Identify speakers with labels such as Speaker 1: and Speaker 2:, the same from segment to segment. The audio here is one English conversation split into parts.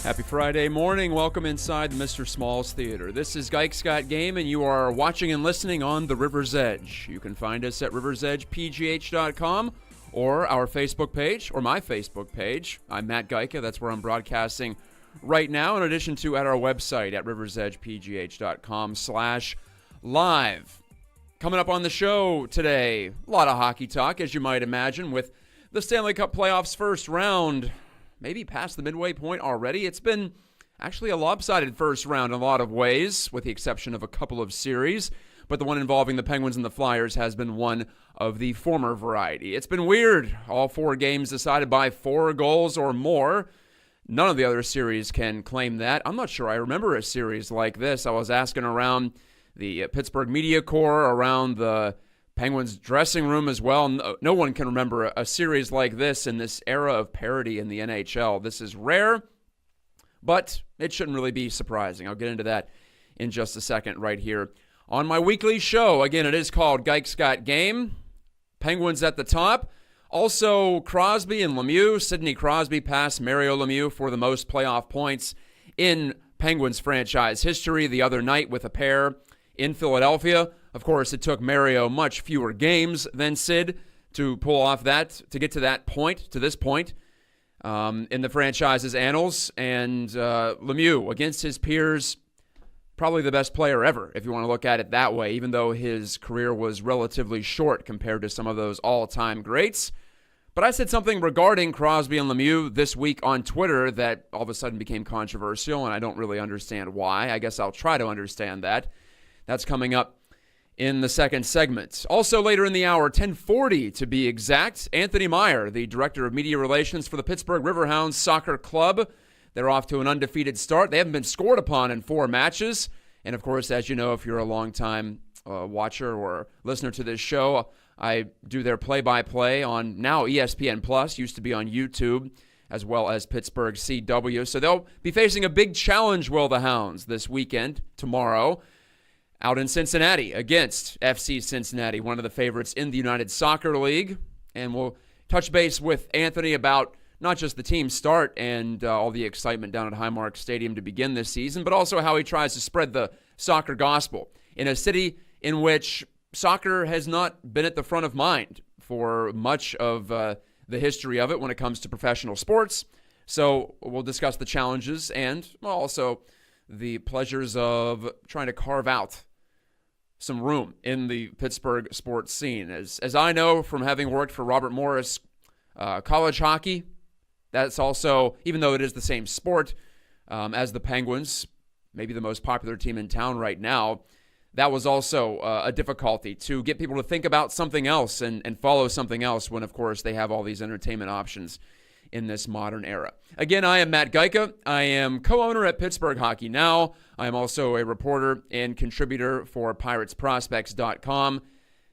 Speaker 1: Happy Friday morning. Welcome inside the Mr. Smalls Theater. This is Gike's Got Game, and you are watching and listening on the River's Edge. You can find us at riversedgepgh.com or our Facebook page, or my Facebook page. I'm Matt Geica. That's where I'm broadcasting right now, in addition to at our website at riversedgepgh.com/live. Coming up on the show today, a lot of hockey talk, as you might imagine, with the Stanley Cup playoffs first round maybe past the midway point already. It's been actually a lopsided first round in a lot of ways, with the exception of a couple of series. But the one involving the Penguins and the Flyers has been one of the former variety. It's been weird. All four games decided by 4 goals or more. None of the other series can claim that. I'm not sure I remember a series like this. I was asking around the Pittsburgh media corps, around the Penguins dressing room as well. No one can remember a series like this in this era of parity in the NHL. This is rare, but it shouldn't really be surprising. I'll get into that in just a second right here on my weekly show. Again, it is called Gike's Got Game. Penguins at the top. Also, Crosby and Lemieux. Sidney Crosby passed Mario Lemieux for the most playoff points in Penguins franchise history the other night with a pair in Philadelphia. Of course, it took Mario much fewer games than Sid to pull off that, to get to that point, to this point in the franchise's annals. And Lemieux, against his peers, probably the best player ever, if you want to look at it that way, even though his career was relatively short compared to some of those all-time greats. But I said something regarding Crosby and Lemieux this week on Twitter that all of a sudden became controversial, and I don't really understand why. I guess I'll try to understand that. That's coming up in the second segment. Also later in the hour, 10:40 to be exact, Anthony Meier, the Director of Media Relations for the Pittsburgh Riverhounds Soccer Club. They're off to an undefeated start. They haven't been scored upon in 4 matches. And of course, as you know, if you're a longtime watcher or listener to this show, I do their play-by-play on now ESPN+, used to be on YouTube, as well as Pittsburgh CW. So they'll be facing a big challenge, will the Hounds, this weekend, tomorrow, out in Cincinnati against FC Cincinnati, one of the favorites in the United Soccer League. And we'll touch base with Anthony about not just the team start and all the excitement down at Highmark Stadium to begin this season, but also how he tries to spread the soccer gospel in a city in which soccer has not been at the front of mind for much of the history of it when it comes to professional sports. So we'll discuss the challenges and also the pleasures of trying to carve out some room in the Pittsburgh sports scene. As I know from having worked for Robert Morris college hockey, that's also, even though it is the same sport as the Penguins, maybe the most popular team in town right now, that was also a difficulty to get people to think about something else and follow something else when, of course, they have all these entertainment options in this modern era. Again, I am Matt Geica. I am co-owner at Pittsburgh Hockey Now. I am also a reporter and contributor for PiratesProspects.com.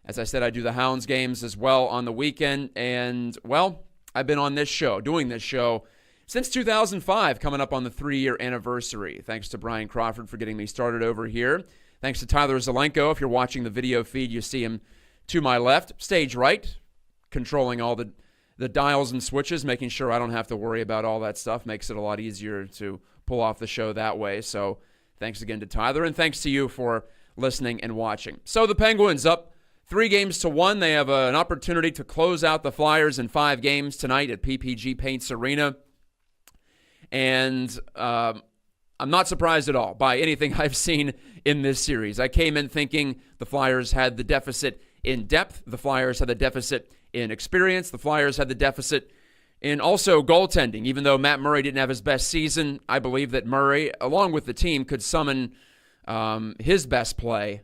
Speaker 1: As I said, I do the Hounds games as well on the weekend. And, well, I've been on this show, doing this show, since 2005, coming up on the 3-year anniversary. Thanks to Brian Crawford for getting me started over here. Thanks to Tyler Zelenko. If you're watching the video feed, you see him to my left, stage right, controlling all the dials and switches, making sure I don't have to worry about all that stuff. Makes it a lot easier to pull off the show that way. So thanks again to Tyler, and thanks to you for listening and watching. So the Penguins up 3-1. They have an opportunity to close out the Flyers in 5 games tonight at PPG Paints Arena. And I'm not surprised at all by anything I've seen in this series. I came in thinking the Flyers had the deficit in depth. The Flyers had the deficit in experience. The Flyers had the deficit in also goaltending. Even though Matt Murray didn't have his best season, I believe that Murray, along with the team, could summon his best play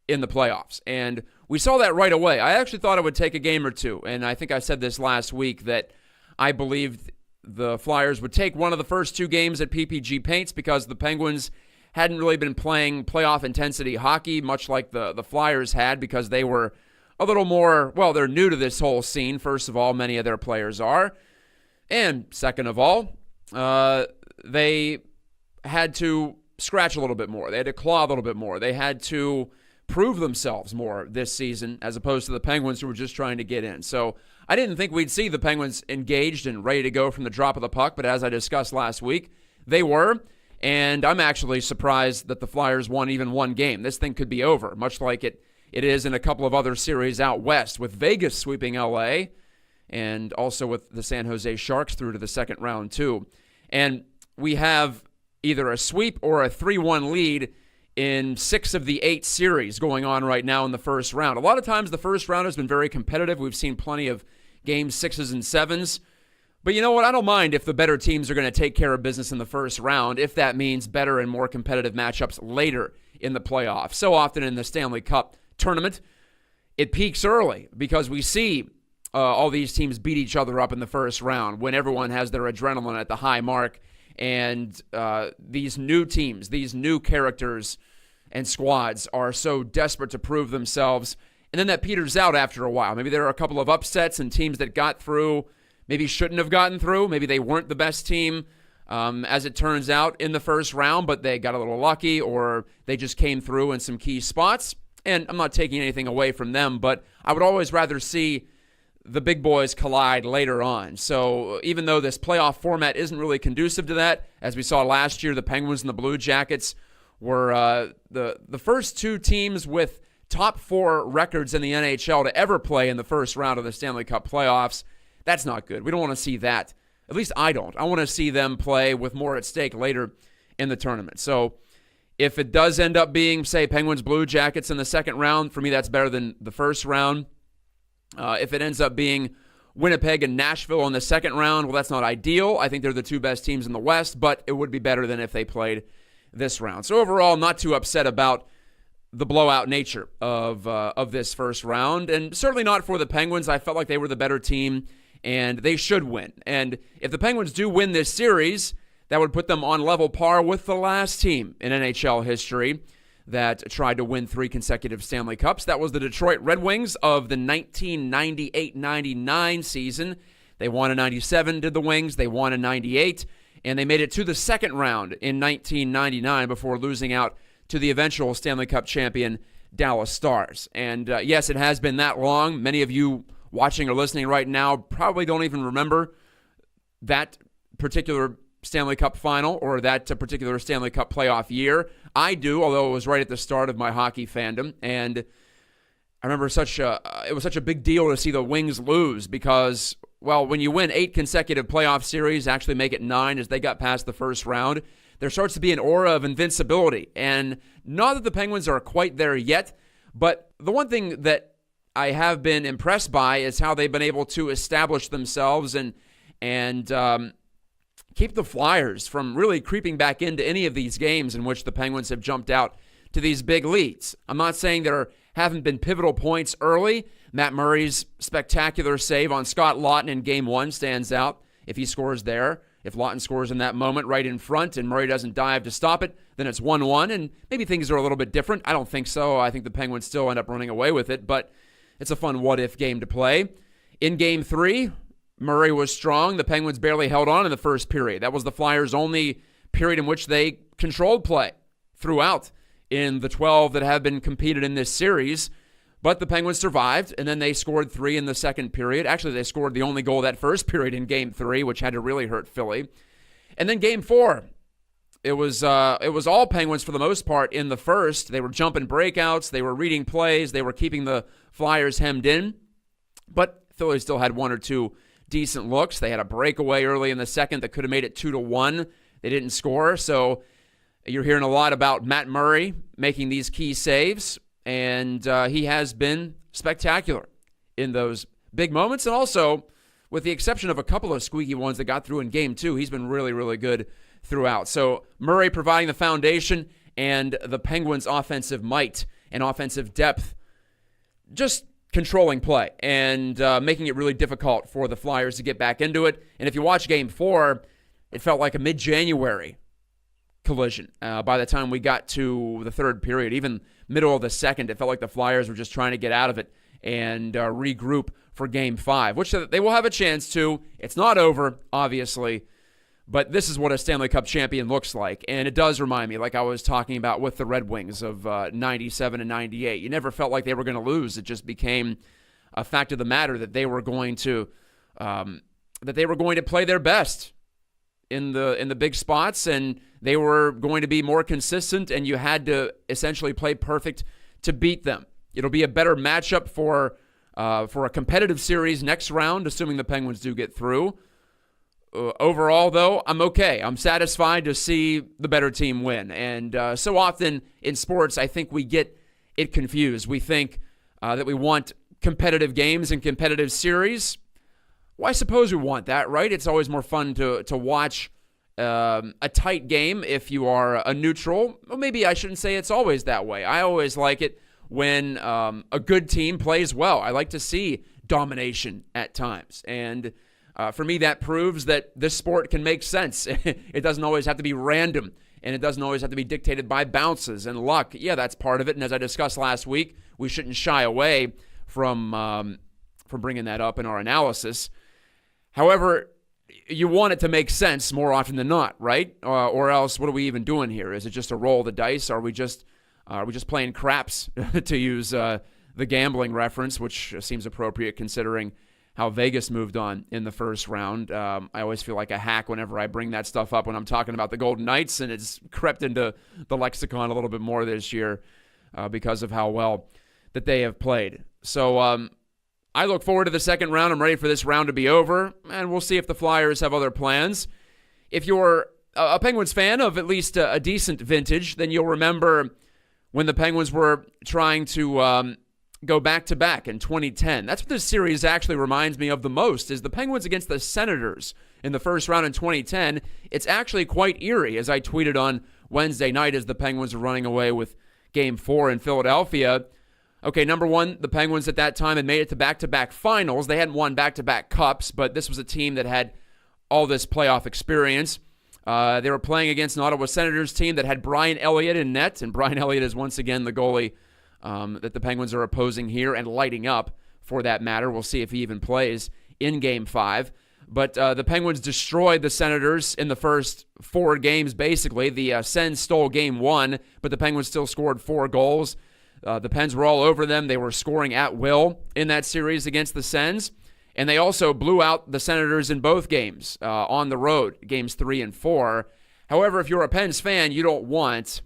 Speaker 1: in the playoffs. And we saw that right away. I actually thought it would take a game or two, and I think I said this last week that I believed the Flyers would take one of the first 2 games at PPG Paints because the Penguins hadn't really been playing playoff intensity hockey, much like the Flyers had, because they were a little more, well, they're new to this whole scene. First of all, many of their players are. And second of all, they had to scratch a little bit more. They had to claw a little bit more. They had to prove themselves more this season as opposed to the Penguins who were just trying to get in. So I didn't think we'd see the Penguins engaged and ready to go from the drop of the puck, but as I discussed last week, They were, and I'm actually surprised that the Flyers won even one game. This thing could be over, much like it is in a couple of other series out west, with Vegas sweeping LA and also with the San Jose Sharks through to the second round too. And we have either a sweep or a 3-1 lead in 6 of the 8 series going on right now in the first round. A lot of times the first round has been very competitive. We've seen plenty of game 6s and 7s. But you know what? I don't mind if the better teams are going to take care of business in the first round, if that means better and more competitive matchups later in the playoffs. So often in the Stanley Cup tournament, it peaks early because we see all these teams beat each other up in the first round when everyone has their adrenaline at the high mark. And these new teams, these new characters and squads are so desperate to prove themselves. And then that peters out after a while. Maybe there are a couple of upsets and teams that got through maybe shouldn't have gotten through. Maybe they weren't the best team, as it turns out, in the first round, but they got a little lucky or they just came through in some key spots. And I'm not taking anything away from them, but I would always rather see the big boys collide later on. So even though this playoff format isn't really conducive to that, as we saw last year, the Penguins and the Blue Jackets were the first 2 teams with top 4 records in the NHL to ever play in the first round of the Stanley Cup playoffs. That's not good. We don't want to see that. At least I don't. I want to see them play with more at stake later in the tournament. So if it does end up being, say, Penguins, Blue Jackets in the second round, for me that's better than the first round. If it ends up being Winnipeg and Nashville in the second round, well, that's not ideal. I think they're the 2 best teams in the West, but it would be better than if they played this round. So overall, not too upset about the blowout nature of this first round, and certainly not for the Penguins. I felt like they were the better team, and they should win. And if the Penguins do win this series, that would put them on level par with the last team in NHL history that tried to win 3 consecutive Stanley Cups. That was the Detroit Red Wings of the 1998-99 season. They won in 97, did the Wings. They won in 98, and they made it to the second round in 1999 before losing out to the eventual Stanley Cup champion Dallas Stars. And yes, it has been that long. Many of you watching or listening right now probably don't even remember that particular Stanley Cup final or that particular Stanley Cup playoff year. I do, although it was right at the start of my hockey fandom. And I remember it was such a big deal to see the Wings lose because, well, when you win 8 consecutive playoff series, actually make it 9 as they got past the first round, there starts to be an aura of invincibility. And not that the Penguins are quite there yet, but the one thing that I have been impressed by is how they've been able to establish themselves and keep the Flyers from really creeping back into any of these games in which the Penguins have jumped out to these big leads. I'm not saying there haven't been pivotal points early. Matt Murray's spectacular save on Scott Laughton in Game 1 stands out if he scores there. If Laughton scores in that moment right in front and Murray doesn't dive to stop it, then it's 1-1, and maybe things are a little bit different. I don't think so. I think the Penguins still end up running away with it, but it's a fun what-if game to play. In Game 3, Murray was strong. The Penguins barely held on in the first period. That was the Flyers' only period in which they controlled play throughout in the 12 that have been competed in this series. But the Penguins survived, and then they scored 3 in the second period. Actually, they scored the only goal that first period in Game 3, which had to really hurt Philly. And then Game 4, it was all Penguins for the most part in the first. They were jumping breakouts. They were reading plays. They were keeping the Flyers hemmed in. But Philly still had 1 or 2 decent looks. They had a breakaway early in the second that could have made it 2-1. They didn't score. So you're hearing a lot about Matt Murray making these key saves. And he has been spectacular in those big moments. And also, with the exception of a couple of squeaky ones that got through in Game 2, he's been really, really good throughout. So Murray providing the foundation and the Penguins' offensive might and offensive depth just controlling play and making it really difficult for the Flyers to get back into it. And if you watch Game 4, it felt like a mid-January collision. By the time we got to the third period, even middle of the second, it felt like the Flyers were just trying to get out of it and regroup for Game 5, which they will have a chance to. It's not over, obviously, but this is what a Stanley Cup champion looks like. And it does remind me, like I was talking about with the Red Wings of 97 and 98. You never felt like they were going to lose. It just became a fact of the matter that they were going to play their best in the big spots, and they were going to be more consistent, and you had to essentially play perfect to beat them. It'll be a better matchup for a competitive series next round, assuming the Penguins do get through. Overall, though, I'm okay. I'm satisfied to see the better team win. And so often in sports, I think we get it confused. We think that we want competitive games and competitive series. Well, I suppose we want that, right? It's always more fun to watch a tight game if you are a neutral. Well, maybe I shouldn't say it's always that way. I always like it when a good team plays well. I like to see domination at times. And for me, that proves that this sport can make sense. It doesn't always have to be random, and it doesn't always have to be dictated by bounces and luck. Yeah, that's part of it. And as I discussed last week, we shouldn't shy away from bringing that up in our analysis. However, you want it to make sense more often than not, right? Or else, what are we even doing here? Is it just a roll of the dice? Are we just playing craps, to use the gambling reference, which seems appropriate considering how Vegas moved on in the first round? I always feel like a hack whenever I bring that stuff up when I'm talking about the Golden Knights, and it's crept into the lexicon a little bit more this year because of how well that they have played. So I look forward to the second round. I'm ready for this round to be over, and we'll see if the Flyers have other plans. If you're a Penguins fan of at least a decent vintage, then you'll remember when the Penguins were trying to go back-to-back in 2010. That's what this series actually reminds me of the most, is the Penguins against the Senators in the first round in 2010. It's actually quite eerie, as I tweeted on Wednesday night as the Penguins were running away with Game 4 in Philadelphia. Okay, number one, the Penguins at that time had made it to back-to-back finals. They hadn't won back-to-back cups, but this was a team that had all this playoff experience. They were playing against an Ottawa Senators team that had Brian Elliott in net, and Brian Elliott is once again the goalie that the Penguins are opposing here and lighting up, for that matter. We'll see if he even plays in Game 5. But the Penguins destroyed the Senators in the first 4 games, basically. The Sens stole Game 1, but the Penguins still scored 4 goals. The Pens were all over them. They were scoring at will in that series against the Sens. And they also blew out the Senators in both games on the road, Games 3 and 4. However, if you're a Pens fan, you don't want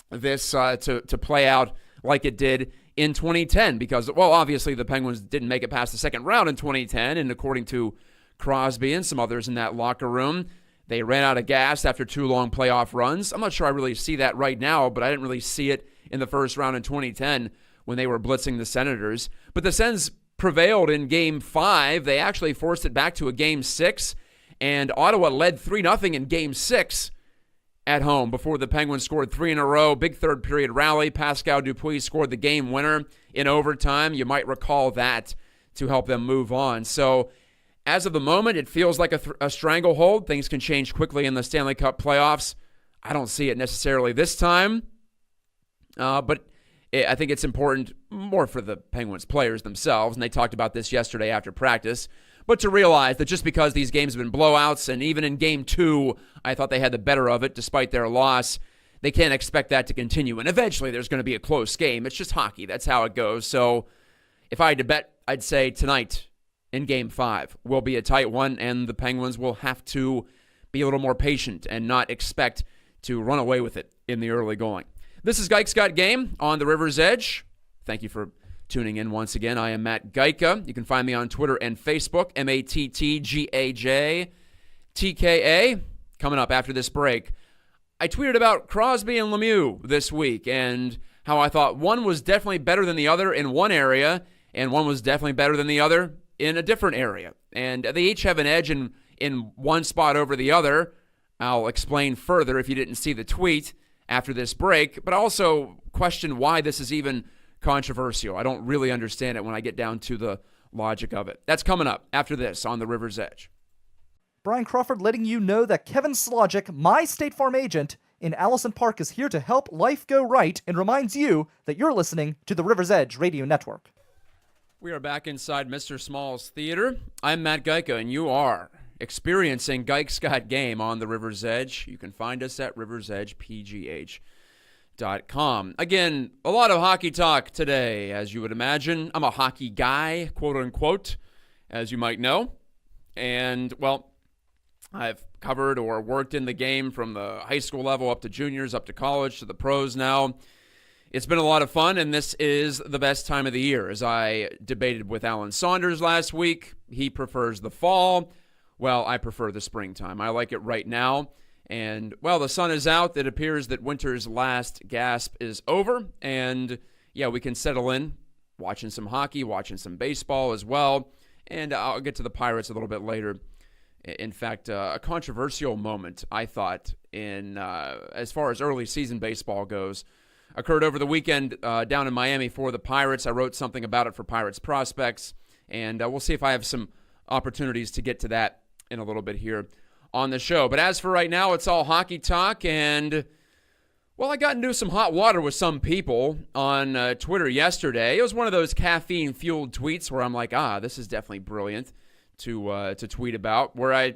Speaker 1: this to play out like it did in 2010 because, well, obviously the Penguins didn't make it past the second round in 2010, and according to Crosby and some others in that locker room, they ran out of gas after 2 long playoff runs. I'm not sure I really see that right now, but I didn't really see it in the first round in 2010 when they were blitzing the Senators. But the Sens prevailed in Game 5. They actually forced it back to a Game 6, and Ottawa led 3-0 in Game 6 at home before the Penguins scored 3 in a row. Big third-period rally. Pascal Dupuis scored the game winner in overtime. You might recall that to help them move on. So as of the moment, it feels like a stranglehold. Things can change quickly in the Stanley Cup playoffs. I don't see it necessarily this time, but I think it's important more for the Penguins players themselves, and they talked about this yesterday after practice, but to realize that just because these games have been blowouts, and even in Game 2, I thought they had the better of it despite their loss, they can't expect that to continue. And eventually there's going to be a close game. It's just hockey. That's how it goes. So if I had to bet, I'd say tonight in Game 5 will be a tight one, and the Penguins will have to be a little more patient and not expect to run away with it in the early going. This is Gike's Got Game on the River's Edge. Thank you for tuning in once again. I am Matt Gajka. You can find me on Twitter and Facebook, MattGajTKA. Coming up after this break, I tweeted about Crosby and Lemieux this week and how I thought one was definitely better than the other in one area and one was definitely better than the other in a different area. And they each have an edge in one spot over the other. I'll explain further if you didn't see the tweet after this break, but I also question why this is even controversial. I don't really understand it when I get down to the logic of it. That's coming up after this on the River's Edge.
Speaker 2: Brian Crawford letting you know that Kevin Slogic, my State Farm agent in Allison Park, is here to help life go right and reminds you that you're listening to the River's Edge Radio Network.
Speaker 1: We are back inside Mr. Small's Theater. I'm Matt Gajka, and you are experiencing Gike's Got Game on the River's Edge. You can find us at riversedgepgh.com. Again, a lot of hockey talk today, as you would imagine. I'm a hockey guy, quote unquote, as you might know. And, well, I've covered or worked in the game from the high school level up to juniors, up to college, to the pros now. It's been a lot of fun, and this is the best time of the year. As I debated with Alan Saunders last week, he prefers the fall. Well, I prefer the springtime. I like it right now. And, well, the sun is out. It appears that winter's last gasp is over. And, yeah, we can settle in, watching some hockey, watching some baseball as well. And I'll get to the Pirates a little bit later. In fact, a controversial moment, I thought, in as far as early season baseball goes, occurred over the weekend down in Miami for the Pirates. I wrote something about it for Pirates Prospects, and we'll see if I have some opportunities to get to that in a little bit here on the show. But as for right now, it's all hockey talk, and, well, I got into some hot water with some people on Twitter yesterday. It was one of those caffeine-fueled tweets where I'm like, this is definitely brilliant to tweet about, where I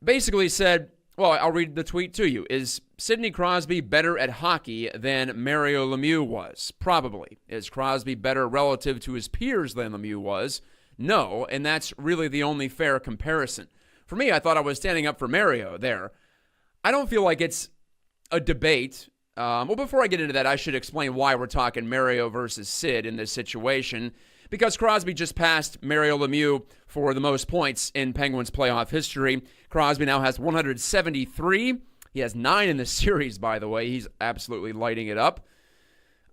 Speaker 1: basically said, well, I'll read the tweet to you. Is Sidney Crosby better at hockey than Mario Lemieux was? Probably. Is Crosby better relative to his peers than Lemieux was? No, and that's really the only fair comparison. For me, I thought I was standing up for Mario there. I don't feel like it's a debate. Well, before I get into that, I should explain why we're talking Mario versus Sid in this situation. Because Crosby just passed Mario Lemieux for the most points in Penguins playoff history. Crosby now has 173. He has 9 in this series, by the way. He's absolutely lighting it up.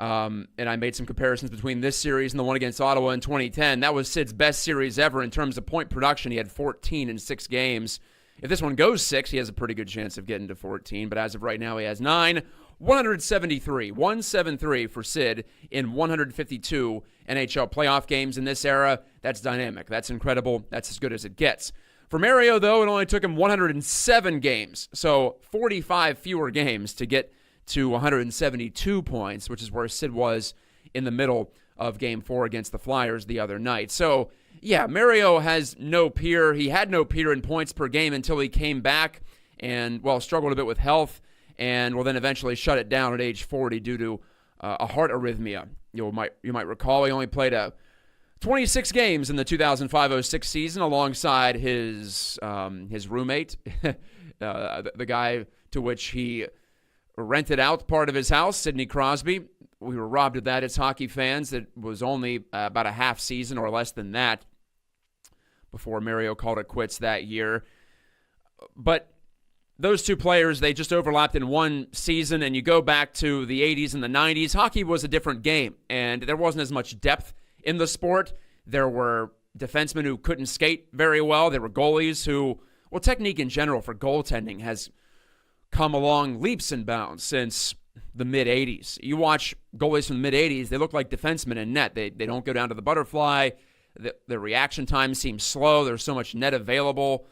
Speaker 1: And I made some comparisons between this series and the one against Ottawa in 2010. That was Sid's best series ever in terms of point production. He had 14 in 6 games. If this one goes 6, he has a pretty good chance of getting to 14. But as of right now, he has 9. 173 for Sid in 152 NHL playoff games in this era. That's dynamic. That's incredible. That's as good as it gets. For Mario, though, it only took him 107 games, so 45 fewer games to get to 172 points, which is where Sid was in the middle of Game 4 against the Flyers the other night. So, yeah, Mario has no peer. He had no peer in points per game until he came back and, well, struggled a bit with health, and will then eventually shut it down at age 40 due to a heart arrhythmia. You might recall he only played 26 games in the 2005-06 season alongside his roommate, the guy to which he rented out part of his house, Sidney Crosby. We were robbed of that as hockey fans. It was only about a half season or less than that before Mario called it quits that year. But those two players, they just overlapped in one season, and you go back to the 80s and the 90s, hockey was a different game, and there wasn't as much depth in the sport. There were defensemen who couldn't skate very well. There were goalies who, well, technique in general for goaltending has come along leaps and bounds since the mid-'80s. You watch goalies from the mid-'80s, they look like defensemen in net. They don't go down to the butterfly. The reaction time seems slow. There's so much net available.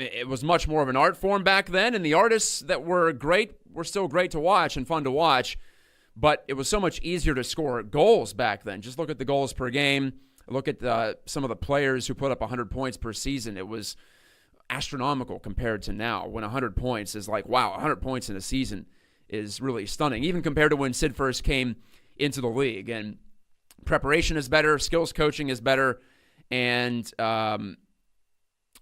Speaker 1: It was much more of an art form back then, and the artists that were great were still great to watch and fun to watch, but it was so much easier to score goals back then. Just look at the goals per game. Look at some of the players who put up 100 points per season. It was astronomical compared to now, when 100 points is like, wow, 100 points in a season is really stunning, even compared to when Sid first came into the league. And preparation is better, skills coaching is better, and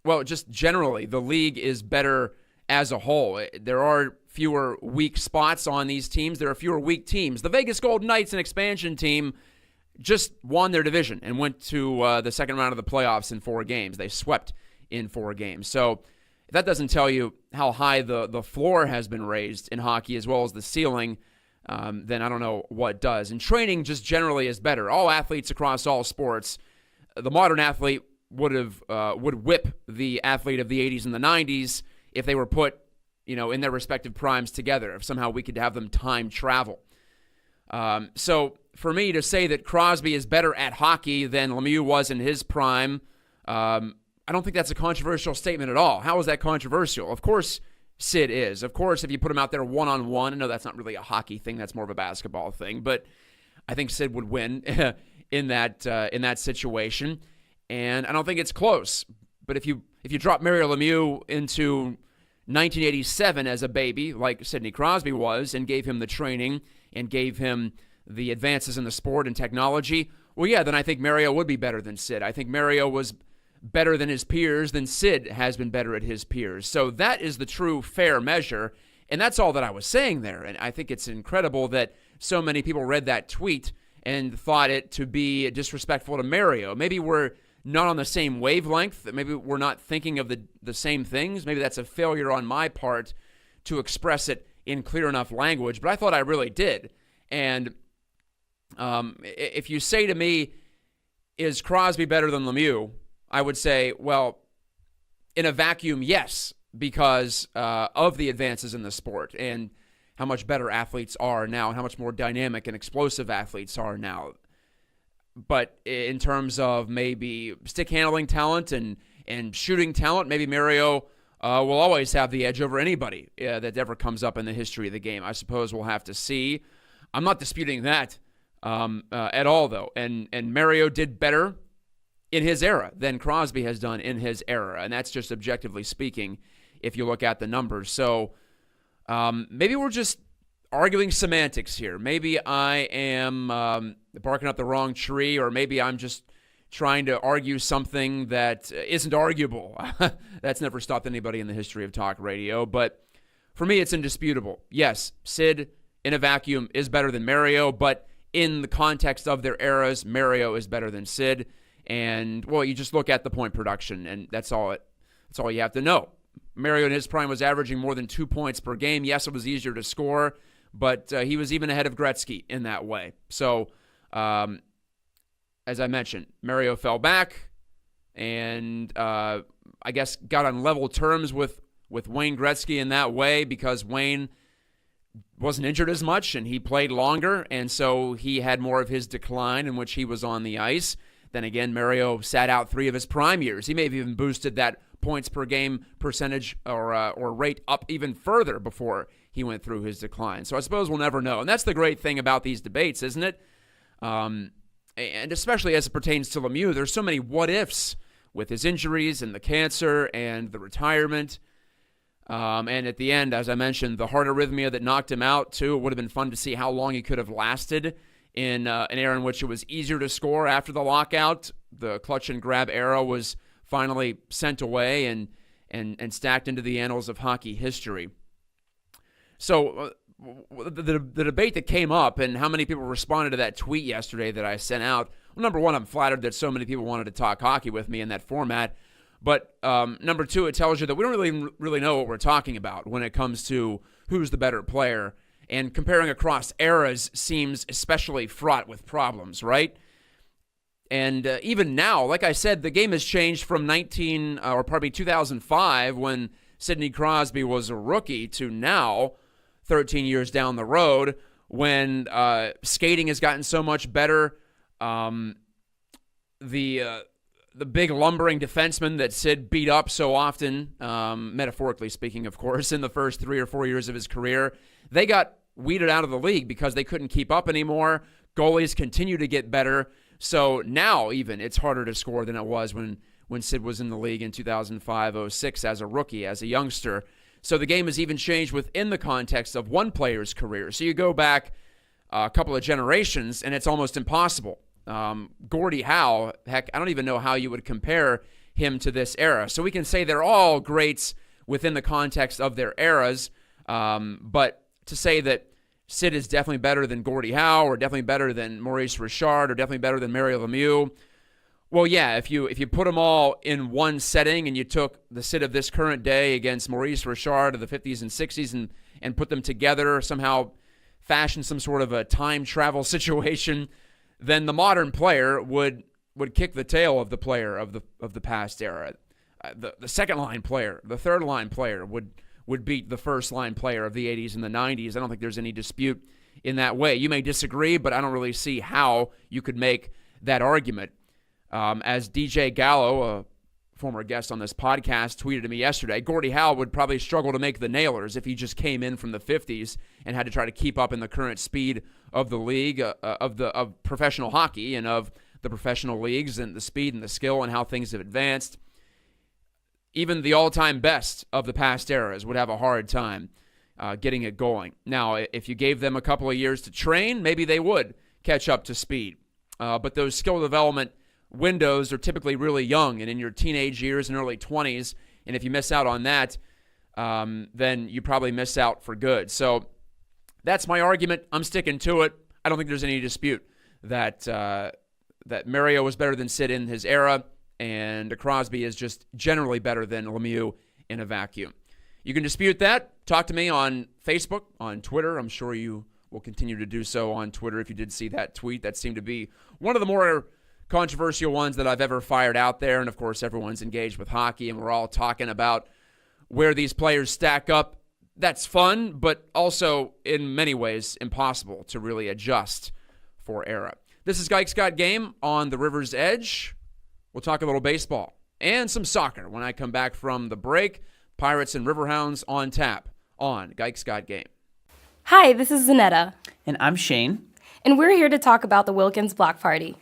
Speaker 1: well, just generally, the league is better as a whole. There are fewer weak spots on these teams. There are fewer weak teams. The Vegas Golden Knights, an expansion team, just won their division and went to the second round of the playoffs in 4 games. They swept in 4 games. So if that doesn't tell you how high the floor has been raised in hockey as well as the ceiling, then I don't know what does. And training just generally is better. All athletes across all sports, the modern athlete would whip the athlete of the 80s and the 90s if they were put, in their respective primes together, if somehow we could have them time travel. So for me to say that Crosby is better at hockey than Lemieux was in his prime, I don't think that's a controversial statement at all. How is that controversial? Of course Sid is. Of course, if you put him out there one-on-one, I know that's not really a hockey thing, that's more of a basketball thing, but I think Sid would win in that situation. And I don't think it's close. But if you drop Mario Lemieux into 1987 as a baby, like Sidney Crosby was, and gave him the training and gave him the advances in the sport and technology, well, yeah, then I think Mario would be better than Sid. I think Mario was better than his peers, then Sid has been better at his peers. So that is the true fair measure, and that's all that I was saying there. And I think it's incredible that so many people read that tweet and thought it to be disrespectful to Mario. Maybe we're not on the same wavelength. Maybe we're not thinking of the same things. Maybe that's a failure on my part to express it in clear enough language, but I thought I really did. And if you say to me, is Crosby better than Lemieux? I would say, well, in a vacuum, yes, because of the advances in the sport and how much better athletes are now and how much more dynamic and explosive athletes are now. But in terms of maybe stick handling talent and shooting talent, maybe Mario will always have the edge over anybody that ever comes up in the history of the game. I suppose we'll have to see. I'm not disputing that at all, though. And Mario did better in his era than Crosby has done in his era. And that's just objectively speaking if you look at the numbers. So maybe we're just arguing semantics here. Maybe I am barking up the wrong tree, or maybe I'm just trying to argue something that isn't arguable. That's never stopped anybody in the history of talk radio. But for me, it's indisputable. Yes, Sid in a vacuum is better than Mario, but in the context of their eras, Mario is better than Sid. And, well, you just look at the point production, and that's all you have to know. Mario in his prime was averaging more than 2 points per game. Yes, it was easier to score, but he was even ahead of Gretzky in that way. So, as I mentioned, Mario fell back and I guess got on level terms with Wayne Gretzky in that way because Wayne wasn't injured as much and he played longer, and so he had more of his decline in which he was on the ice. Then again, Mario sat out 3 of his prime years. He may have even boosted that points per game percentage or rate up even further before he went through his decline. So I suppose we'll never know. And that's the great thing about these debates, isn't it? And especially as it pertains to Lemieux, there's so many what-ifs with his injuries and the cancer and the retirement. And at the end, as I mentioned, the heart arrhythmia that knocked him out, too. It would have been fun to see how long he could have lasted in an era in which it was easier to score after the lockout. The clutch and grab era was finally sent away and stacked into the annals of hockey history. So the debate that came up and how many people responded to that tweet yesterday that I sent out, well, number one, I'm flattered that so many people wanted to talk hockey with me in that format. But number two, it tells you that we don't really know what we're talking about when it comes to who's the better player. And comparing across eras seems especially fraught with problems, right? And even now, like I said, the game has changed from 2005 when Sidney Crosby was a rookie to now, 13 years down the road, when skating has gotten so much better. The big lumbering defenseman that Sid beat up so often, metaphorically speaking, of course, in the first 3 or 4 years of his career, they got weeded out of the league because they couldn't keep up anymore. Goalies continue to get better. So now even it's harder to score than it was when Sid was in the league in 2005-06 as a rookie, as a youngster. So the game has even changed within the context of one player's career. So you go back a couple of generations, and it's almost impossible. Gordie Howe, heck, I don't even know how you would compare him to this era. So we can say they're all greats within the context of their eras, but to say that Sid is definitely better than Gordie Howe or definitely better than Maurice Richard or definitely better than Mario Lemieux, well, yeah, if you put them all in one setting and you took the Sid of this current day against Maurice Richard of the 50s and 60s and put them together, somehow fashion some sort of a time travel situation, then the modern player would kick the tail of the player of the past era. The second line player, the third line player would beat the first line player of the 80s and the 90s. I don't think there's any dispute in that way. You may disagree, but I don't really see how you could make that argument. As DJ Gallo, a former guest on this podcast, tweeted to me yesterday, Gordie Howe would probably struggle to make the Nailers if he just came in from the 50s and had to try to keep up in the current speed of the league, of professional hockey and of the professional leagues and the speed and the skill and how things have advanced. Even the all-time best of the past eras would have a hard time getting it going. Now, if you gave them a couple of years to train, maybe they would catch up to speed. But those skill development windows are typically really young and in your teenage years and early 20s. And if you miss out on that, then you probably miss out for good. So that's my argument. I'm sticking to it. I don't think there's any dispute that that Mario was better than Sid in his era, and Crosby is just generally better than Lemieux in a vacuum. You can dispute that. Talk to me on Facebook, on Twitter. I'm sure you will continue to do so on Twitter if you did see that tweet. That seemed to be one of the more controversial ones that I've ever fired out there. And, of course, everyone's engaged with hockey, and we're all talking about where these players stack up. That's fun, but also in many ways impossible to really adjust for era. This is Gike's Got Game on the River's Edge. We'll talk a little baseball and some soccer when I come back from the break. Pirates and Riverhounds on tap on Gike's Got Game.
Speaker 3: Hi, this is Zanetta.
Speaker 4: And I'm Shane.
Speaker 3: And we're here to talk about the Wilkins Block Party.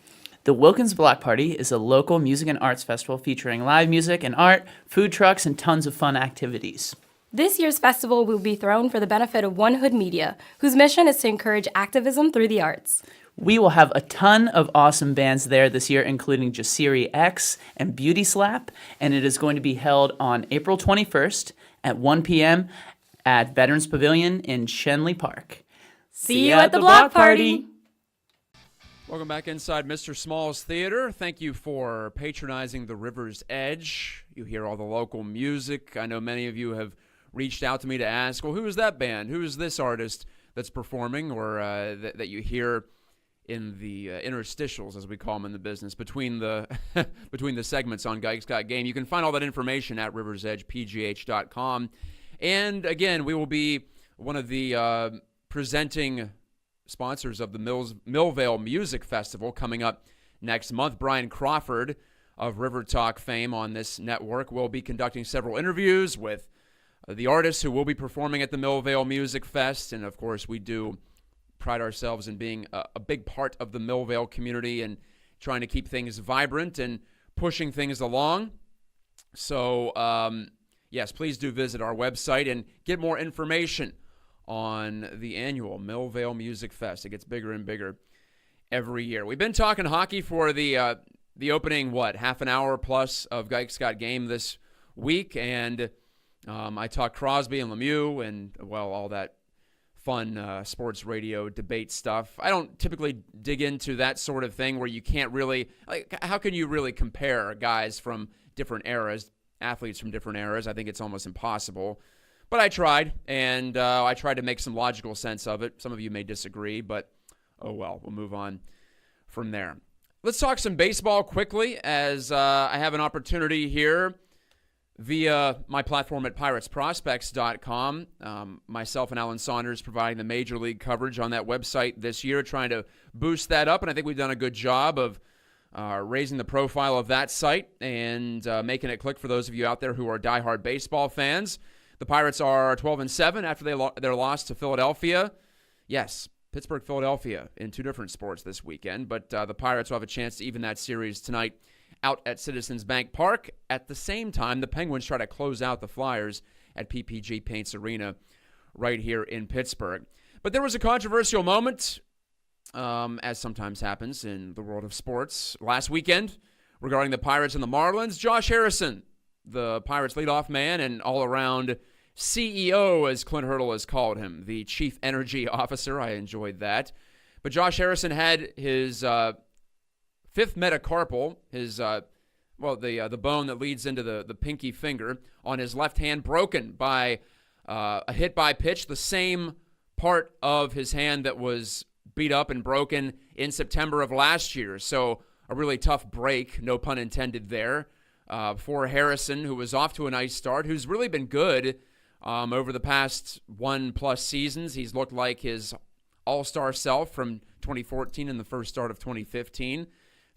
Speaker 4: The Wilkins Block Party is a local music and arts festival featuring live music and art, food trucks, and tons of fun activities.
Speaker 3: This year's festival will be thrown for the benefit of One Hood Media, whose mission is to encourage activism through the arts.
Speaker 4: We will have a ton of awesome bands there this year, including Jasiri X and Beauty Slap, and it is going to be held on April 21st at 1 p.m. at Veterans Pavilion in Shenley Park.
Speaker 3: See you at the Block Party!
Speaker 1: Welcome back inside Mr. Small's Theater. Thank you for patronizing the River's Edge. You hear all the local music. I know many of you have reached out to me to ask, well, who is that band? Who is this artist that's performing, or that you hear in the interstitials, as we call them in the business, between the between the segments on Gike's Got Game. You can find all that information at riversedgepgh.com. And again, we will be one of the presenting sponsors of the Millvale Music Festival coming up next month. Brian Crawford of River Talk fame on this network will be conducting several interviews with the artists who will be performing at the Millvale Music Fest. And of course, we do pride ourselves in being a big part of the Millvale community and trying to keep things vibrant and pushing things along. So, yes, please do visit our website and get more information on the annual Millvale Music Fest. It gets bigger and bigger every year. We've been talking hockey for the opening, half an hour plus of Gike's Got Game this week, and I talked Crosby and Lemieux and, all that fun sports radio debate stuff. I don't typically dig into that sort of thing where you can't really, how can you really compare guys from different eras, athletes from different eras? I think it's almost impossible. But I tried, and I tried to make some logical sense of it. Some of you may disagree, but oh well, we'll move on from there. Let's talk some baseball quickly, as I have an opportunity here via my platform at piratesprospects.com. Myself and Alan Saunders providing the major league coverage on that website this year, trying to boost that up, and I think we've done a good job of raising the profile of that site and making it click for those of you out there who are diehard baseball fans. The Pirates are 12-7 after their loss to Philadelphia. Yes, Pittsburgh, Philadelphia in two different sports this weekend, but the Pirates will have a chance to even that series tonight out at Citizens Bank Park. At the same time, the Penguins try to close out the Flyers at PPG Paints Arena right here in Pittsburgh. But there was a controversial moment, as sometimes happens in the world of sports, last weekend regarding the Pirates and the Marlins. Josh Harrison, the Pirates leadoff man and all-around CEO, as Clint Hurdle has called him, the chief energy officer. I enjoyed that. But Josh Harrison had his fifth metacarpal, his the bone that leads into the pinky finger on his left hand, broken by a hit by pitch, the same part of his hand that was beat up and broken in September of last year. So a really tough break, no pun intended there, for Harrison, who was off to a nice start, who's really been good over the past 1+ seasons. He's looked like his all-star self from 2014 and the first start of 2015.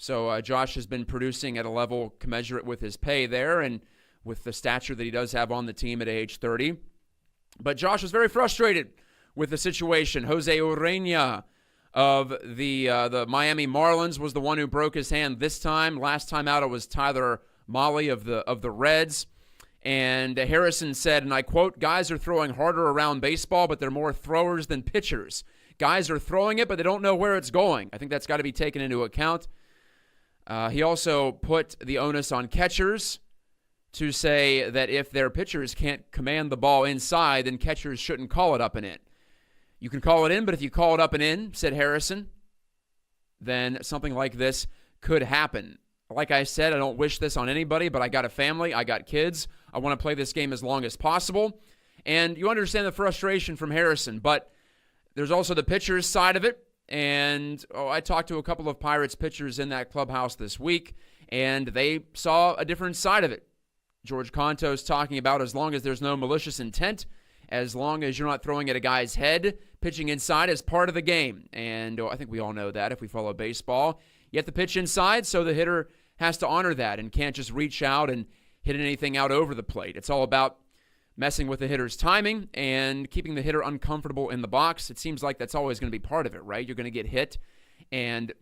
Speaker 1: So Josh has been producing at a level commensurate with his pay there and with the stature that he does have on the team at age 30. But Josh was very frustrated with the situation. Jose Urena of the Miami Marlins was the one who broke his hand this time. Last time out, it was Tyler Mahle of the Reds. And Harrison said, and I quote, "Guys are throwing harder around baseball, but they're more throwers than pitchers. Guys are throwing it, but they don't know where it's going." I think that's got to be taken into account. He also put the onus on catchers to say that if their pitchers can't command the ball inside, then catchers shouldn't call it up and in. You can call it in, but if you call it up and in, said Harrison, then something like this could happen. Like I said, I don't wish this on anybody, but I got a family, I got kids. I want to play this game as long as possible. And you understand the frustration from Harrison, but there's also the pitcher's side of it. And I talked to a couple of Pirates pitchers in that clubhouse this week, and they saw a different side of it. George Contos talking about as long as there's no malicious intent, as long as you're not throwing at a guy's head, pitching inside is part of the game. And I think we all know that if we follow baseball. You have to pitch inside, so the hitter has to honor that and can't just reach out and hit anything out over the plate. It's all about messing with the hitter's timing and keeping the hitter uncomfortable in the box. It seems like that's always going to be part of it, right? You're going to get hit, and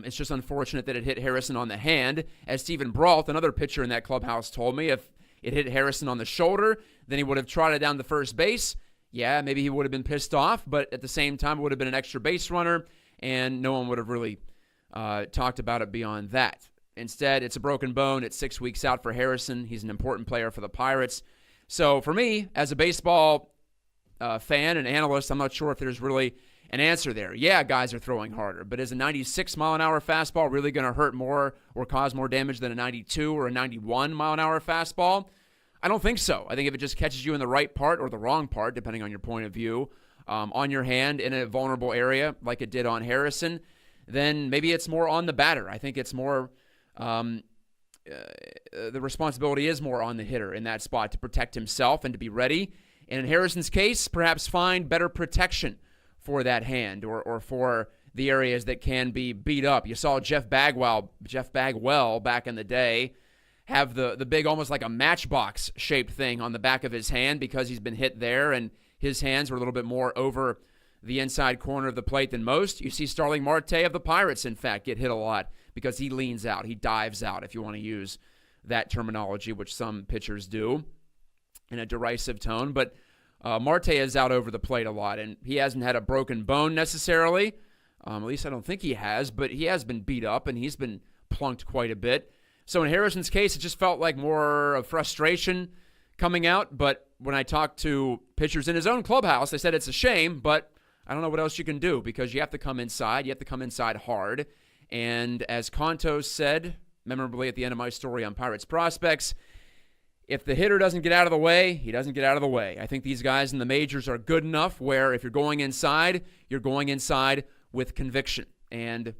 Speaker 1: it's just unfortunate that it hit Harrison on the hand. As Stephen Brault, another pitcher in that clubhouse, told me, if it hit Harrison on the shoulder, then he would have trotted down to first base. Yeah, maybe he would have been pissed off, but at the same time, it would have been an extra base runner, and no one would have really talked about it beyond that. Instead, it's a broken bone. It's 6 weeks out for Harrison. He's an important player for the Pirates. So for me, as a baseball fan and analyst, I'm not sure if there's really an answer there. Yeah, guys are throwing harder, but is a 96-mile-an-hour fastball really going to hurt more or cause more damage than a 92 or a 91-mile-an-hour fastball? I don't think so. I think if it just catches you in the right part or the wrong part, depending on your point of view, on your hand in a vulnerable area like it did on Harrison, then maybe it's more on the batter. I think it's more the responsibility is more on the hitter in that spot to protect himself and to be ready. And in Harrison's case, perhaps find better protection for that hand or for the areas that can be beat up. You saw Jeff Bagwell back in the day have the big, almost like a matchbox shaped thing on the back of his hand because he's been hit there, and his hands were a little bit more over the inside corner of the plate than most. You see Starling Marte of the Pirates, in fact, get hit a lot because he leans out, he dives out, if you want to use that terminology, which some pitchers do in a derisive tone. But Marte is out over the plate a lot, and he hasn't had a broken bone necessarily. At least I don't think he has, but he has been beat up, and he's been plunked quite a bit. So in Harrison's case, it just felt like more of frustration coming out. But when I talked to pitchers in his own clubhouse, they said it's a shame, but I don't know what else you can do because you have to come inside. You have to come inside hard. And as Contos said, memorably at the end of my story on Pirates Prospects, if the hitter doesn't get out of the way, he doesn't get out of the way. I think these guys in the majors are good enough where if you're going inside, you're going inside with conviction. And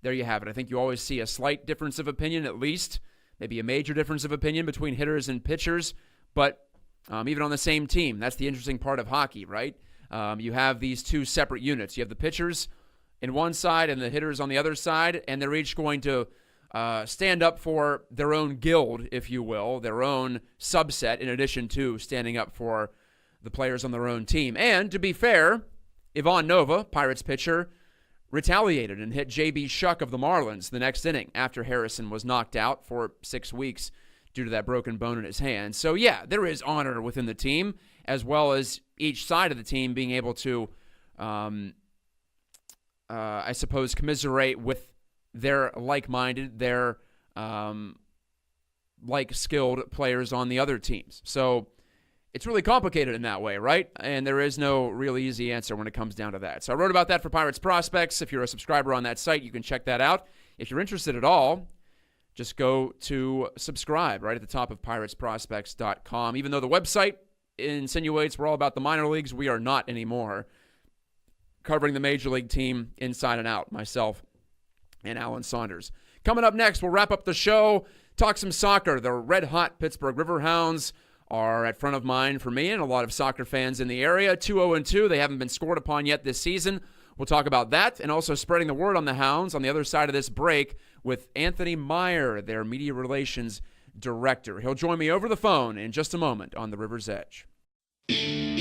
Speaker 1: there you have it. I think you always see a slight difference of opinion, at least, maybe a major difference of opinion between hitters and pitchers, but even on the same team. That's the interesting part of hockey, right? You have these two separate units. You have the pitchers in one side and the hitters on the other side, and they're each going to stand up for their own guild, if you will, their own subset, in addition to standing up for the players on their own team. And to be fair, Ivan Nova, Pirates pitcher, retaliated and hit J.B. Shuck of the Marlins the next inning after Harrison was knocked out for 6 weeks due to that broken bone in his hand. So, yeah, there is honor within the team, as well as each side of the team being able to, I suppose, commiserate with their like-minded, their like-skilled players on the other teams. So it's really complicated in that way, right? And there is no real easy answer when it comes down to that. So I wrote about that for Pirates Prospects. If you're a subscriber on that site, you can check that out. If you're interested at all, just go to subscribe right at the top of piratesprospects.com. Even though the website insinuates we're all about the minor leagues, we are not anymore. Covering the major league team inside and out, myself and Alan Saunders. Coming up next, we'll wrap up the show, talk some soccer. The red-hot Pittsburgh Riverhounds are at front of mind for me and a lot of soccer fans in the area. 2-0-2. They haven't been scored upon yet this season. We'll talk about that and also spreading the word on the Hounds on the other side of this break with Anthony Meier, their media relations director. He'll join me over the phone in just a moment on the River's Edge.
Speaker 5: Hey,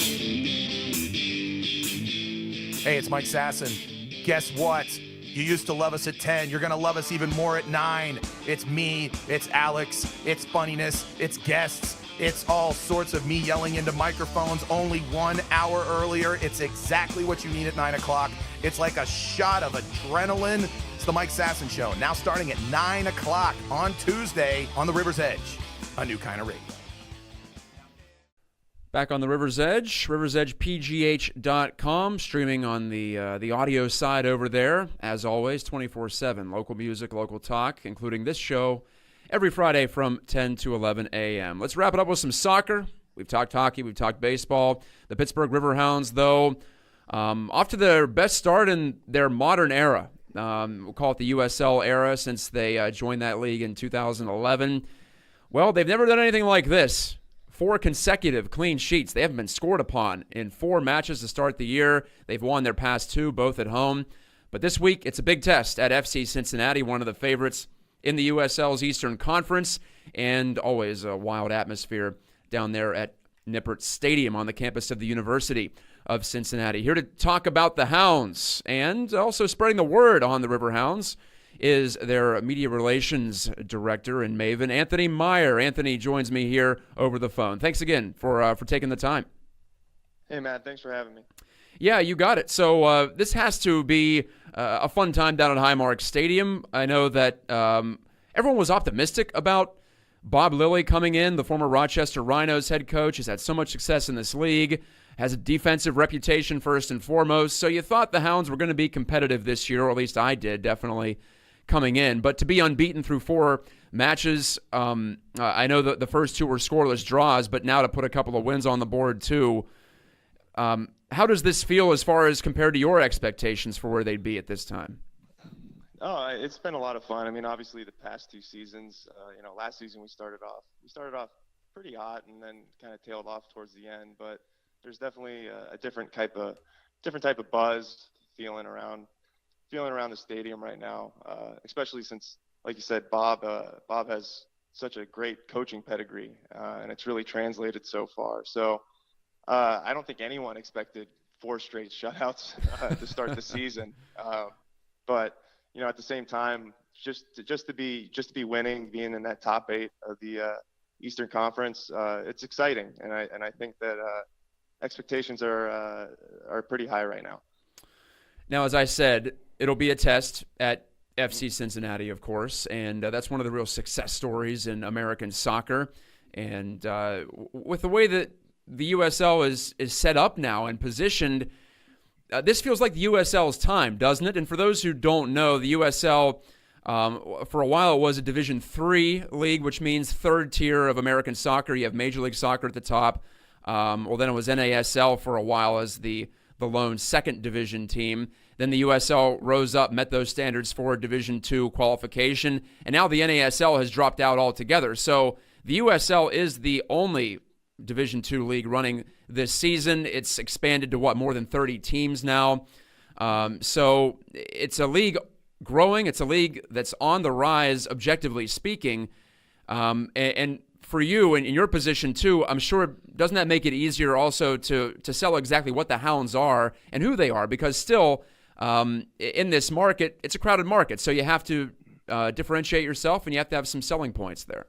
Speaker 5: it's Mike Sasson. Guess what? You used to love us at 10. You're going to love us even more at 9. It's me. It's Alex. It's funniness. It's guests. It's all sorts of me yelling into microphones only 1 hour earlier. It's exactly what you need at 9 o'clock. It's like a shot of adrenaline. The Mike Sasson Show, now starting at 9 o'clock on Tuesday on the River's Edge, a new kind of radio.
Speaker 1: Back on the River's Edge, riversedgepgh.com, streaming on the audio side over there. As always, 24/7, local music, local talk, including this show every Friday from 10 to 11 a.m. Let's wrap it up with some soccer. We've talked hockey, we've talked baseball. The Pittsburgh Riverhounds, though, off to their best start in their modern era. We'll call it the USL era since they joined that league in 2011. Well, they've never done anything like this. 4 consecutive clean sheets. They haven't been scored upon in 4 matches to start the year. They've won their past 2, both at home. But this week, it's a big test at FC Cincinnati, one of the favorites in the USL's Eastern Conference, and always a wild atmosphere down there at Nippert Stadium on the campus of the University of Cincinnati. Here to talk about the Hounds and also spreading the word on the Riverhounds is their media relations director and maven, Anthony Meier. Anthony joins me here over the phone. Thanks again for taking the time.
Speaker 6: Hey, Matt. Thanks for having me.
Speaker 1: Yeah, you got it. So this has to be a fun time down at Highmark Stadium. I know that everyone was optimistic about Bob Lilly coming in, the former Rochester Rhinos head coach. Has had so much success in this league, has a defensive reputation first and foremost. So you thought the Hounds were going to be competitive this year, or at least I did, definitely coming in. But to be unbeaten through 4 matches, I know that the first 2 were scoreless draws, but now to put a couple of wins on the board too. How does this feel as far as compared to your expectations for where they'd be at this time?
Speaker 6: Oh, it's been a lot of fun. I mean, obviously the past 2 seasons, last season we started off pretty hot and then kind of tailed off towards the end. But there's definitely a different type of buzz feeling around the stadium right now, especially since, like you said, Bob has such a great coaching pedigree, and it's really translated so far. So I don't think anyone expected 4 straight shutouts to start the season. But at the same time, just to be winning, being in that top 8 of the Eastern Conference, it's exciting, and I think that expectations are pretty high right now.
Speaker 1: Now, as I said, it'll be a test at FC Cincinnati, of course, and that's one of the real success stories in American soccer. And with the way that the USL is set up now and positioned, this feels like the USL's time, doesn't it? And for those who don't know, the USL, for a while it was a Division III league, which means 3rd tier of American soccer. You have Major League Soccer at the top. Well, then it was NASL for a while as the lone 2nd division team. Then the USL rose up, met those standards for Division II qualification, and now the NASL has dropped out altogether. So the USL is the only Division II league running this season. It's expanded to more than 30 teams now. So it's a league growing. It's a league that's on the rise, objectively speaking. And for you and in your position too, I'm sure, doesn't that make it easier also to sell exactly what the Hounds are and who they are? Because still, in this market, it's a crowded market, so you have to differentiate yourself and you have to have some selling points there.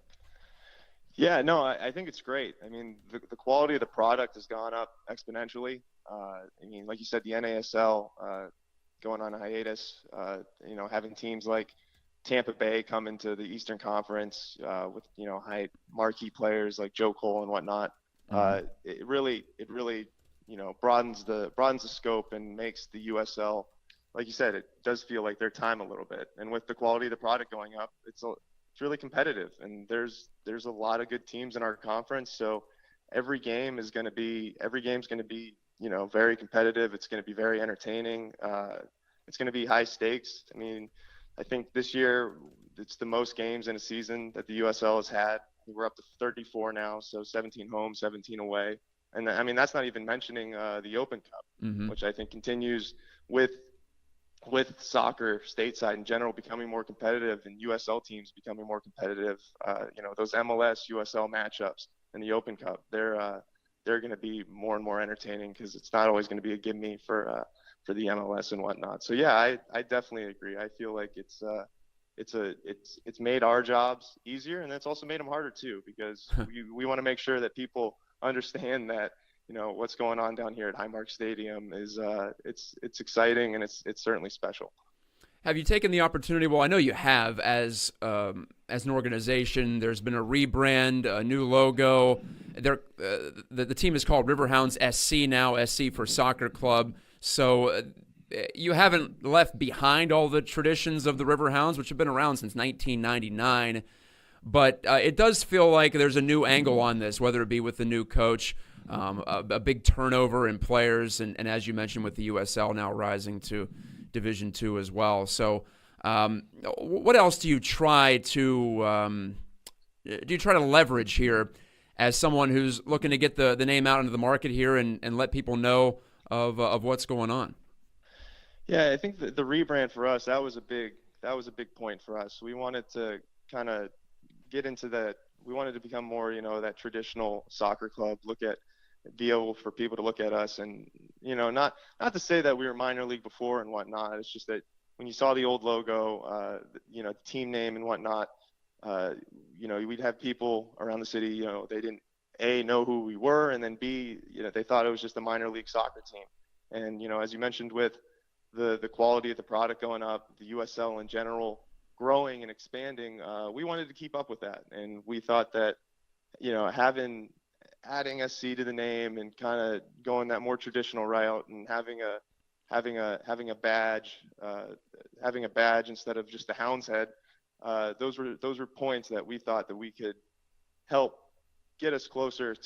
Speaker 6: Yeah, no, I think it's great. I mean, the quality of the product has gone up exponentially. I mean, like you said, the NASL going on a hiatus, having teams like Tampa Bay come into the Eastern Conference with high marquee players like Joe Cole and whatnot. It really broadens the scope and makes the USL, like you said, it does feel like their time a little bit. And with the quality of the product going up, it's really competitive. And there's a lot of good teams in our conference, so every game's going to be very competitive. It's going to be very entertaining. It's going to be high stakes. I mean, I think this year it's the most games in a season that the USL has had. We're up to 34 now, so 17 home, 17 away. And I mean, that's not even mentioning the Open Cup, which I think continues with soccer stateside in general becoming more competitive and USL teams becoming more competitive. Those MLS USL matchups and the Open Cup, they're going to be more and more entertaining because it's not always going to be a gimme for the MLS and whatnot. So yeah, I definitely agree. I feel like it's made our jobs easier, and it's also made them harder too, because we want to make sure that people understand that what's going on down here at Highmark Stadium is it's exciting, and it's certainly special.
Speaker 1: Have you taken the opportunity? Well, I know you have as an organization. There's been a rebrand, a new logo. The team is called Riverhounds SC now, SC for Soccer Club. So you haven't left behind all the traditions of the Riverhounds, which have been around since 1999. But it does feel like there's a new angle on this, whether it be with the new coach, a big turnover in players, and as you mentioned, with the USL now rising to Division II as well. So what else do you try to leverage here as someone who's looking to get the name out into the market here and let people know of what's going on?
Speaker 6: Yeah, I think the rebrand for us, that was a big point for us. We wanted to kind of get into that. We wanted to become more, that traditional soccer club, be able for people to look at us and, not to say that we were minor league before and whatnot. It's just that when you saw the old logo, the team name and whatnot, we'd have people around the city, they didn't A, know who we were, and then B, they thought it was just a minor league soccer team. And, as you mentioned with the quality of the product going up, the USL in general growing and expanding, we wanted to keep up with that. And we thought that, adding SC to the name and kind of going that more traditional route and having a badge instead of just a hound's head, those were points that we thought that we could help get us closer in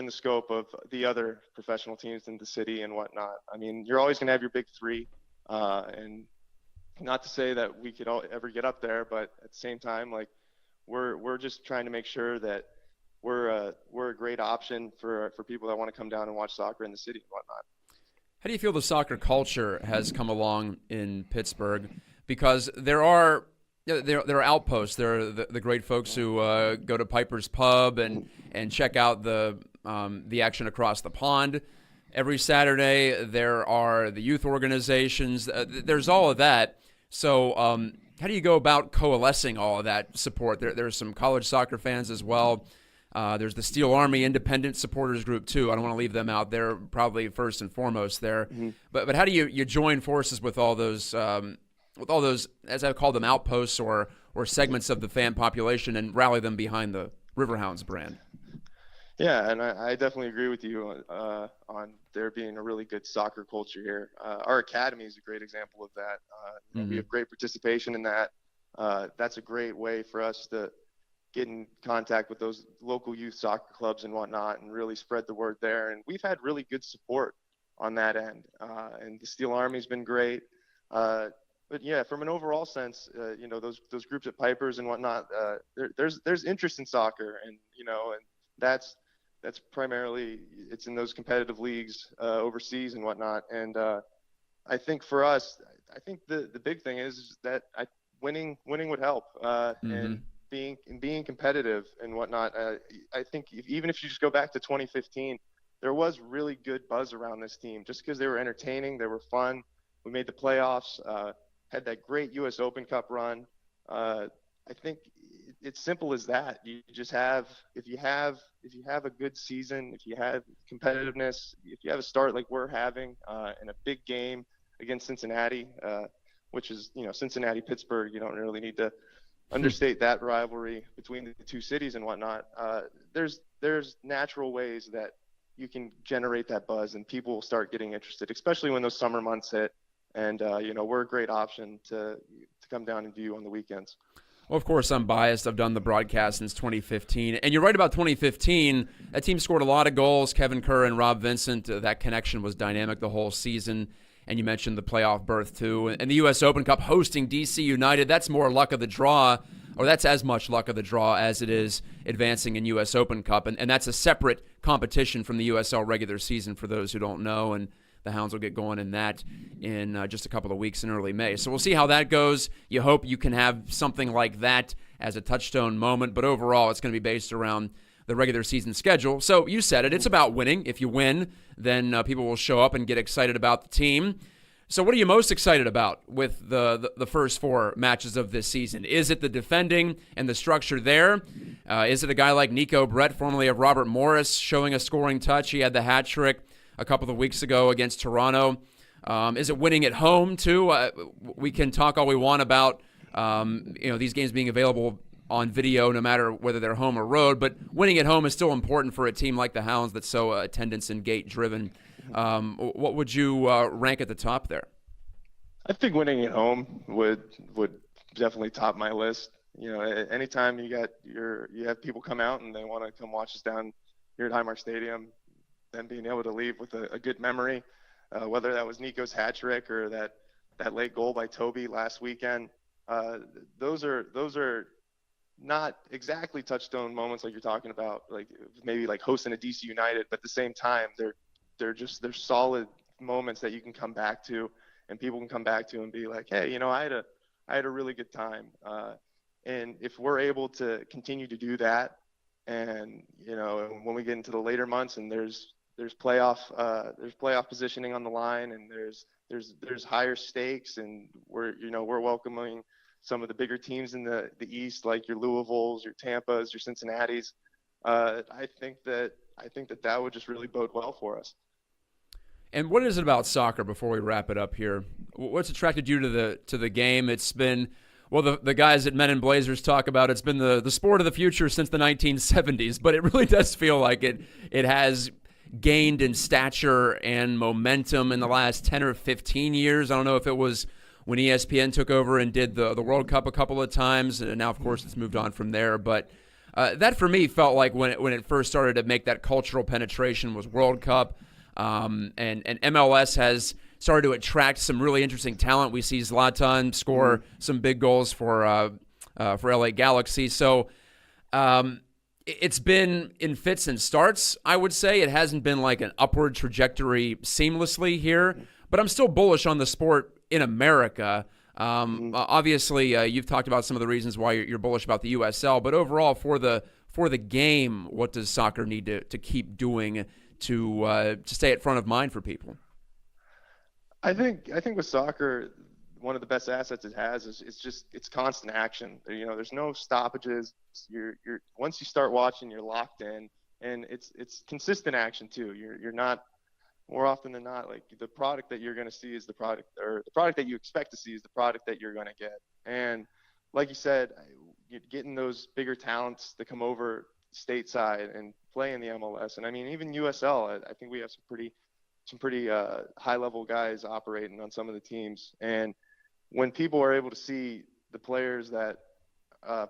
Speaker 6: the scope of the other professional teams in the city and whatnot. I mean, you're always going to have your big three, and not to say that we could ever get up there, but at the same time, like we're just trying to make sure that we're a great option for people that want to come down and watch soccer in the city and whatnot.
Speaker 1: How do you feel the soccer culture has come along in Pittsburgh? Because there are outposts. There are the great folks who go to Piper's Pub and check out the action across the pond every Saturday. There are the youth organizations. There's all of that. So how do you go about coalescing all of that support? There's some college soccer fans as well. There's the Steel Army Independent Supporters Group too. I don't want to leave them out. They're probably first and foremost there. Mm-hmm. But how do you join forces with all those as I call them outposts or segments of the fan population and rally them behind the Riverhounds brand?
Speaker 6: Yeah, and I definitely agree with you on there being a really good soccer culture here. Our academy is a great example of that. Mm-hmm. We have great participation in that. That's a great way for us to get in contact with those local youth soccer clubs and whatnot and really spread the word there. And we've had really good support on that end. And the Steel Army's been great. But yeah, from an overall sense, those groups at Pipers and whatnot, there's interest in soccer, and and that's primarily it's in those competitive leagues overseas and whatnot. And I think for us, I think the big thing is that winning would help, mm-hmm. and being competitive and whatnot. I think even if you just go back to 2015, there was really good buzz around this team just because they were entertaining, they were fun. We made the playoffs. Had that great U.S. Open Cup run. I think it's simple as that. You just have if you have a good season, if you have competitiveness, if you have a start like we're having in a big game against Cincinnati, which is Cincinnati Pittsburgh. You don't really need to understate that rivalry between the two cities and whatnot. There's natural ways that you can generate that buzz and people will start getting interested, especially when those summer months hit. And, we're a great option to come down and view on the weekends.
Speaker 1: Well, of course, I'm biased. I've done the broadcast since 2015. And you're right about 2015. That team scored a lot of goals. Kevin Kerr and Rob Vincent, that connection was dynamic the whole season. And you mentioned the playoff berth, too. And the U.S. Open Cup hosting D.C. United, that's more luck of the draw, or that's as much luck of the draw as it is advancing in U.S. Open Cup. And that's a separate competition from the USL regular season for those who don't know. And the Hounds will get going in that in just a couple of weeks in early May. So we'll see how that goes. You hope you can have something like that as a touchstone moment, but overall it's going to be based around the regular season schedule. So you said it. It's about winning. If you win, then people will show up and get excited about the team. So what are you most excited about with the first four matches of this season? Is it the defending and the structure there? Is it a guy like Nico Brett, formerly of Robert Morris, showing a scoring touch? He had the hat trick a couple of weeks ago against Toronto. Is it winning at home too? We can talk all we want about these games being available on video no matter whether they're home or road, but winning at home is still important for a team like the Hounds that's so attendance and gate driven. What would you rank at the top there?
Speaker 6: I think winning at home would definitely top my list. Anytime you have people come out and they want to come watch us down here at Highmark Stadium, then being able to leave with a good memory, whether that was Nico's hat trick or that late goal by Toby last weekend, those are not exactly touchstone moments like you're talking about, like maybe like hosting a DC United, but at the same time, they're solid moments that you can come back to and people can come back to and be like, hey, I had a really good time. And if we're able to continue to do that, and when we get into the later months and there's playoff positioning on the line, and there's higher stakes, and we're welcoming some of the bigger teams in the East, like your Louisvilles, your Tampas, your Cincinnatis. I think that would just really bode well for us.
Speaker 1: And what is it about soccer, before we wrap it up here? What's attracted you to the game? It's been, well, the guys at Men in Blazers talk about it's been the sport of the future since the 1970s, but it really does feel like it has gained in stature and momentum in the last 10 or 15 years. I don't know if it was when ESPN took over and did the World Cup a couple of times, and now, of course, it's moved on from there. But that, for me, felt like when it first started to make that cultural penetration was World Cup. And MLS has started to attract some really interesting talent. We see Zlatan score some big goals for LA Galaxy. So it's been in fits and starts, I would say. It hasn't been like an upward trajectory seamlessly here, but I'm still bullish on the sport in America. Obviously, you've talked about some of the reasons why you're bullish about the USL, but overall for the game, what does soccer need to keep doing to stay at front of mind for people?
Speaker 6: I think with soccer, one of the best assets it has is it's constant action. There's no stoppages. You're once you start watching, you're locked in, and it's consistent action too. You're not, more often than not, like the product that you're going to see is the product, or the product that you expect to see is the product that you're going to get. And like you said, getting those bigger talents to come over stateside and play in the MLS, and I mean even USL, I think we have some pretty high level guys operating on some of the teams. And when people are able to see the players that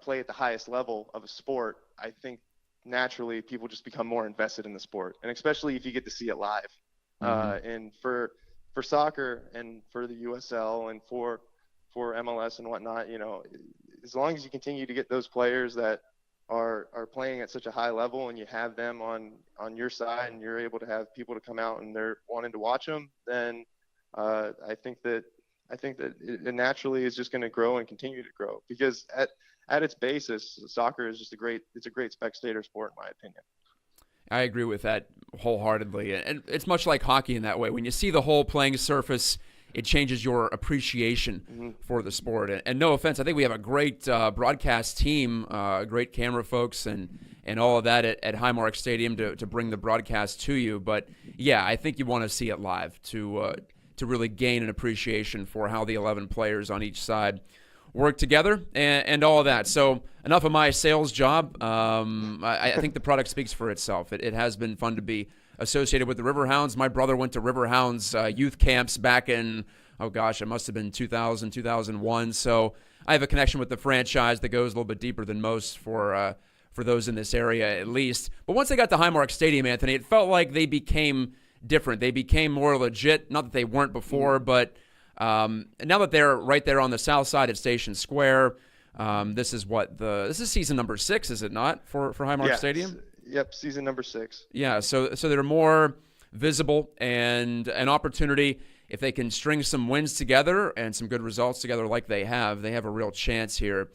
Speaker 6: play at the highest level of a sport, I think naturally people just become more invested in the sport, and especially if you get to see it live. And for soccer and for the USL and for MLS and whatnot, as long as you continue to get those players that are playing at such a high level, and you have them on your side, and you're able to have people to come out and they're wanting to watch them, then I think that it naturally is just going to grow and continue to grow, because at its basis, soccer is just a great spectator sport, in my opinion.
Speaker 1: I agree with that wholeheartedly. And it's much like hockey in that way. When you see the whole playing surface, it changes your appreciation for the sport. And no offense, I think we have a great broadcast team, great camera folks and all of that at Highmark Stadium to bring the broadcast to you. But, yeah, I think you want to see it live to really gain an appreciation for how the 11 players on each side work together and all of that. So enough of my sales job. I think the product speaks for itself. It has been fun to be associated with the Riverhounds. My brother went to Riverhounds youth camps back in, it must have been 2000, 2001. So I have a connection with the franchise that goes a little bit deeper than most for those in this area at least. But once they got to Highmark Stadium, Anthony, it felt like they became different. They became more legit. Not that they weren't before, but now that they're right there on the south side at Station Square, this is season number 6, is it not, for Highmark Stadium?
Speaker 6: Yep, season number 6.
Speaker 1: Yeah, so they're more visible, and an opportunity, if they can string some wins together and some good results together like they have a real chance here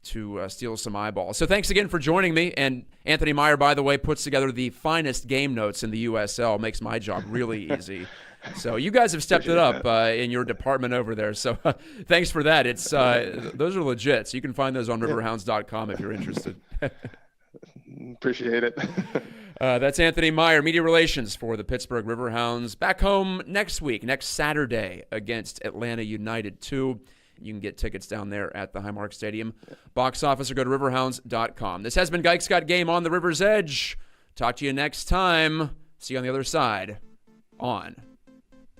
Speaker 1: to steal some eyeballs. So thanks again for joining me. And Anthony Meier, by the way, puts together the finest game notes in the USL, makes my job really easy. So you guys have stepped it up in your department over there. So thanks for that. It's those are legit. So you can find those on riverhounds.com if you're interested.
Speaker 6: Appreciate it.
Speaker 1: That's Anthony Meier, media relations for the Pittsburgh Riverhounds. Back home next week, next Saturday against Atlanta United 2. You can get tickets down there at the Highmark Stadium box office or go to riverhounds.com. This has been Gike's Got Game on the River's Edge. Talk to you next time. See you on the other side on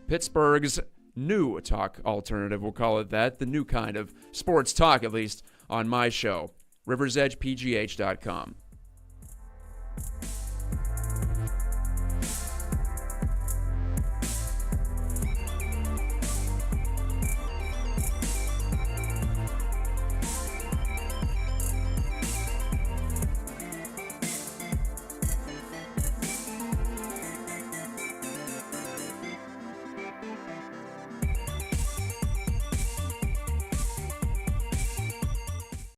Speaker 1: Pittsburgh's new talk alternative. We'll call it that. The new kind of sports talk, at least, on my show, riversedgepgh.com.